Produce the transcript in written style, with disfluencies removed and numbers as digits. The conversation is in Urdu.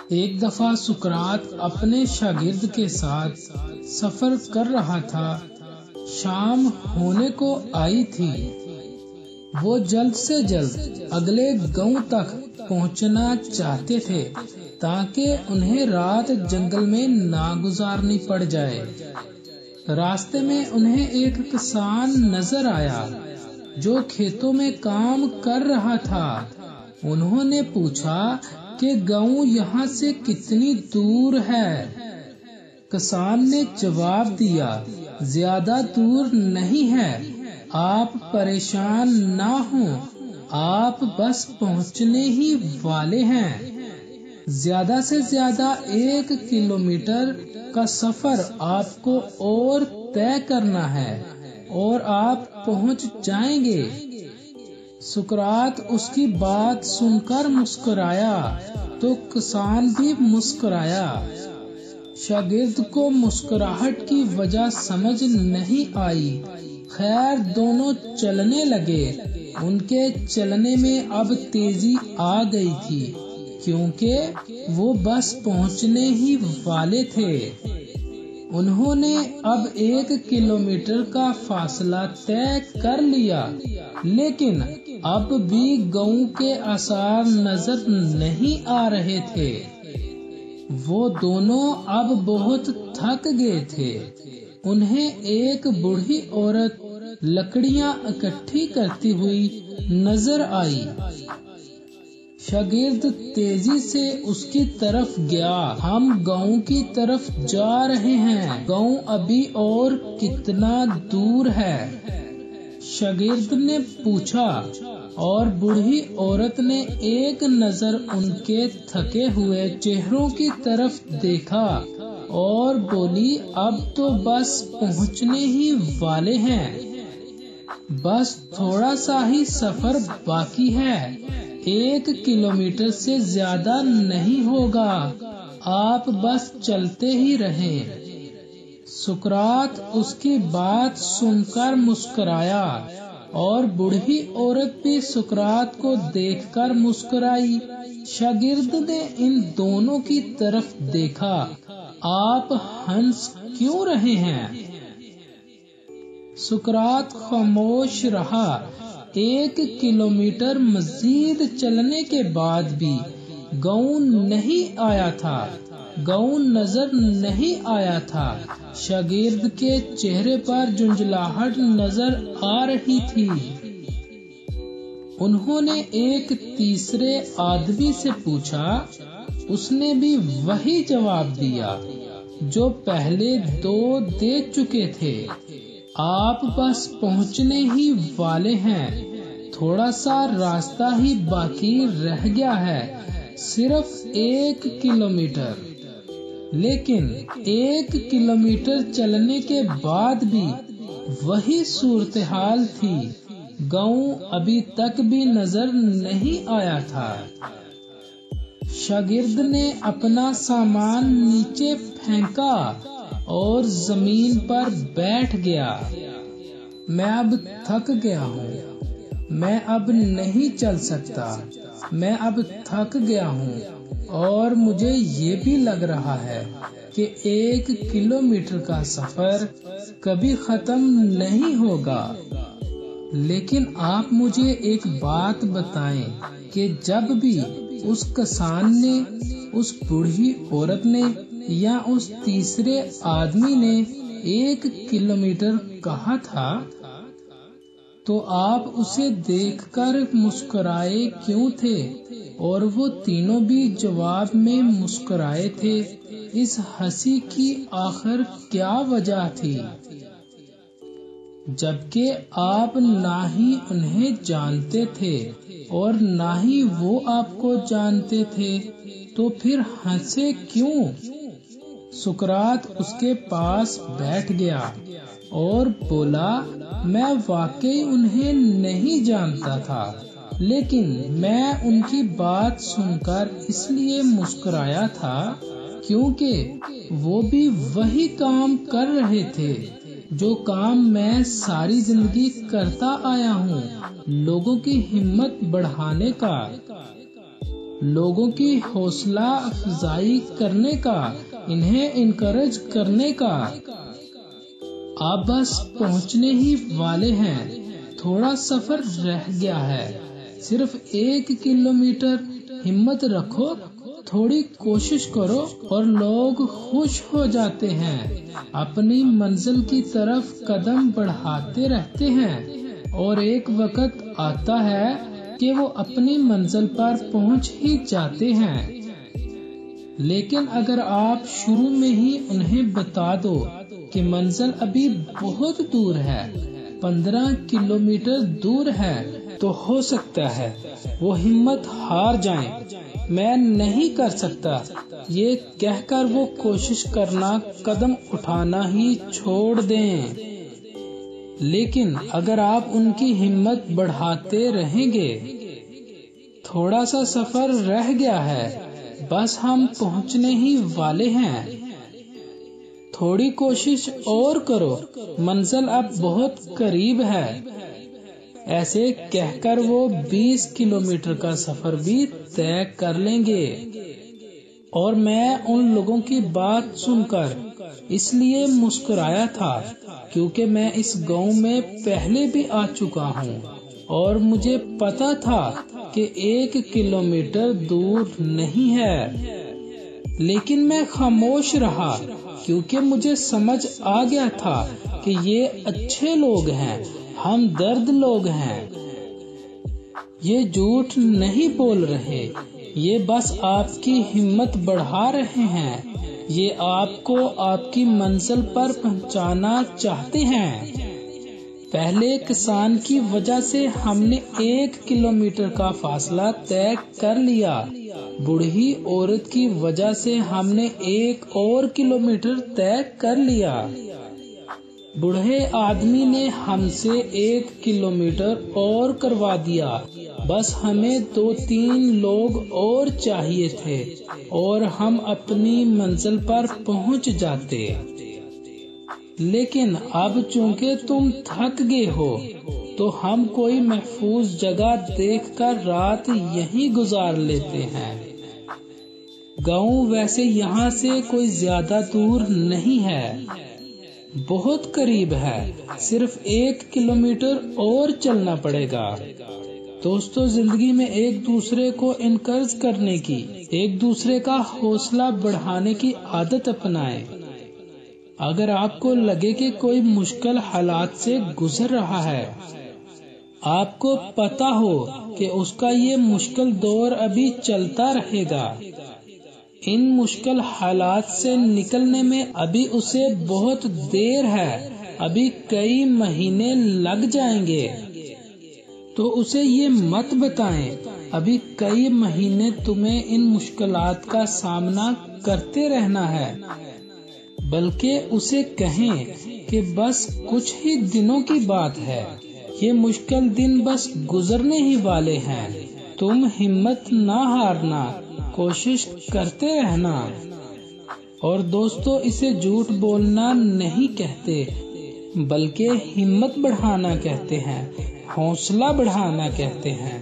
ایک دفعہ سقراط اپنے شاگرد کے ساتھ سفر کر رہا تھا۔ شام ہونے کو آئی تھی۔ وہ جلد سے جلد اگلے گاؤں تک پہنچنا چاہتے تھے تاکہ انہیں رات جنگل میں نہ گزارنی پڑ جائے۔ راستے میں انہیں ایک کسان نظر آیا جو کھیتوں میں کام کر رہا تھا۔ انہوں نے پوچھا کہ گاؤں یہاں سے کتنی دور ہے؟ کسان نے جواب دیا، زیادہ دور نہیں ہے، آپ پریشان نہ ہوں، آپ بس پہنچنے ہی والے ہیں۔ زیادہ سے زیادہ 1 کلومیٹر کا سفر آپ کو اور طے کرنا ہے اور آپ پہنچ جائیں گے۔ سقراط اس کی بات سن کر مسکرایا تو کسان بھی مسکرایا۔ شاگرد کو مسکراہٹ کی وجہ سمجھ نہیں آئی۔ خیر دونوں چلنے لگے۔ ان کے چلنے میں اب تیزی آ گئی تھی کیونکہ وہ بس پہنچنے ہی والے تھے۔ انہوں نے اب 1 کلومیٹر کا فاصلہ طے کر لیا، لیکن اب بھی گاؤں کے آثار نظر نہیں آ رہے تھے۔ وہ دونوں اب بہت تھک گئے تھے۔ انہیں ایک بوڑھی عورت لکڑیاں اکٹھی کرتی ہوئی نظر آئی۔ شاگرد تیزی سے اس کی طرف گیا۔ ہم گاؤں کی طرف جا رہے ہیں، گاؤں ابھی اور کتنا دور ہے؟ شاگرد نے پوچھا اور بوڑھی عورت نے ایک نظر ان کے تھکے ہوئے چہروں کی طرف دیکھا اور بولی، اب تو بس پہنچنے ہی والے ہیں، بس تھوڑا سا ہی سفر باقی ہے، 1 کلومیٹر سے زیادہ نہیں ہوگا، آپ بس چلتے ہی رہیں۔ سقراط اس کی بات سن کر مسکرایا اور بوڑھی عورت بھی سقراط کو دیکھ کر مسکرائی۔ شاگرد نے ان دونوں کی طرف دیکھا، آپ ہنس کیوں رہے ہیں؟ سقراط خاموش رہا۔ 1 کلومیٹر مزید چلنے کے بعد بھی گاؤں نہیں آیا تھا، گاؤں نظر نہیں آیا تھا۔ شاگرد کے چہرے پر جھنجھلاہٹ نظر آ رہی تھی۔ انہوں نے ایک تیسرے آدمی سے پوچھا، اس نے بھی وہی جواب دیا جو پہلے 2 دے چکے تھے، آپ بس پہنچنے ہی والے ہیں، تھوڑا سا راستہ ہی باقی رہ گیا ہے، صرف 1 کلومیٹر۔ لیکن 1 کلومیٹر چلنے کے بعد بھی وہی صورتحال تھی، گاؤں ابھی تک بھی نظر نہیں آیا تھا۔ شاگرد نے اپنا سامان نیچے پھینکا اور زمین پر بیٹھ گیا۔ میں اب تھک گیا ہوں، میں اب نہیں چل سکتا، میں اب تھک گیا ہوں اور مجھے یہ بھی لگ رہا ہے کہ 1 کلومیٹر کا سفر کبھی ختم نہیں ہوگا۔ لیکن آپ مجھے ایک بات بتائیں کہ جب بھی اس کسان نے، اس بوڑھی عورت نے یا اس تیسرے آدمی نے 1 کلومیٹر کہا تھا تو آپ اسے دیکھ کر مسکرائے کیوں تھے اور وہ تینوں بھی جواب میں مسکرائے تھے؟ اس ہنسی کی آخر کیا وجہ تھی؟ جبکہ آپ نہ ہی انہیں جانتے تھے اور نہ ہی وہ آپ کو جانتے تھے، تو پھر ہنسے کیوں؟ سقراط اس کے پاس بیٹھ گیا اور بولا، میں واقعی انہیں نہیں جانتا تھا، لیکن میں ان کی بات سن کر اس لیے مسکرایا تھا کیونکہ وہ بھی وہی کام کر رہے تھے جو کام میں ساری زندگی کرتا آیا ہوں، لوگوں کی ہمت بڑھانے کا۔ لوگوں کی حوصلہ افزائی کرنے کا، انہیں انکریج کرنے کا۔ آپ بس پہنچنے ہی والے ہیں، تھوڑا سفر رہ گیا ہے، صرف 1 کلومیٹر۔ ہمت رکھو، تھوڑی کوشش کرو اور لوگ خوش ہو جاتے ہیں، اپنی منزل کی طرف قدم بڑھاتے رہتے ہیں، اور ایک وقت آتا ہے کہ وہ اپنی منزل پر پہنچ ہی جاتے ہیں۔ لیکن اگر آپ شروع میں ہی انہیں بتا دو کہ منزل ابھی بہت دور ہے، 15 کلومیٹر دور ہے، تو ہو سکتا ہے وہ ہمت ہار جائیں، میں نہیں کر سکتا یہ کہہ کر وہ کوشش کرنا، قدم اٹھانا ہی چھوڑ دیں۔ لیکن اگر آپ ان کی ہمت بڑھاتے رہیں گے، تھوڑا سا سفر رہ گیا ہے، بس ہم پہنچنے ہی والے ہیں، تھوڑی کوشش اور کرو، منزل اب بہت قریب ہے، ایسے کہہ کر وہ 20 کلومیٹر کا سفر بھی طے کر لیں گے۔ اور میں ان لوگوں کی بات سن کر اس لیے مسکرایا تھا کیونکہ میں اس گاؤں میں پہلے بھی آ چکا ہوں اور مجھے پتا تھا کہ 1 کلومیٹر دور نہیں ہے، لیکن میں خاموش رہا کیونکہ مجھے سمجھ آ گیا تھا کہ یہ اچھے لوگ ہیں، ہمدرد لوگ ہیں، یہ جھوٹ نہیں بول رہے، یہ بس آپ کی ہمت بڑھا رہے ہیں، یہ آپ کو آپ کی منزل پر پہنچانا چاہتے ہیں۔ پہلے کسان کی وجہ سے ہم نے 1 کلومیٹر کا فاصلہ طے کر لیا، بوڑھی عورت کی وجہ سے ہم نے 1 اور کلومیٹر طے کر لیا، بوڑھے آدمی نے ہم سے 1 کلومیٹر اور کروا دیا، بس ہمیں 2-3 لوگ اور چاہیے تھے اور ہم اپنی منزل پر پہنچ جاتے۔ لیکن اب چونکہ تم تھک گئے ہو تو ہم کوئی محفوظ جگہ دیکھ کر رات یہیں گزار لیتے ہیں۔ گاؤں ویسے یہاں سے کوئی زیادہ دور نہیں ہے، بہت قریب ہے، صرف 1 کلومیٹر اور چلنا پڑے گا۔ دوستو، زندگی میں ایک دوسرے کو انکریج کرنے کی، ایک دوسرے کا حوصلہ بڑھانے کی عادت اپنائیں۔ اگر آپ کو لگے کہ کوئی مشکل حالات سے گزر رہا ہے، آپ کو پتا ہو کہ اس کا یہ مشکل دور ابھی چلتا رہے گا، ان مشکل حالات سے نکلنے میں ابھی اسے بہت دیر ہے، ابھی کئی مہینے لگ جائیں گے، تو اسے یہ مت بتائیں ابھی کئی مہینے تمہیں ان مشکلات کا سامنا کرتے رہنا ہے، بلکہ اسے کہیں کہ بس کچھ ہی دنوں کی بات ہے، یہ مشکل دن بس گزرنے ہی والے ہیں، تم ہمت نہ ہارنا، کوشش کرتے رہنا۔ اور دوستو، اسے جھوٹ بولنا نہیں کہتے بلکہ ہمت بڑھانا کہتے ہیں، حوصلہ بڑھانا کہتے ہیں۔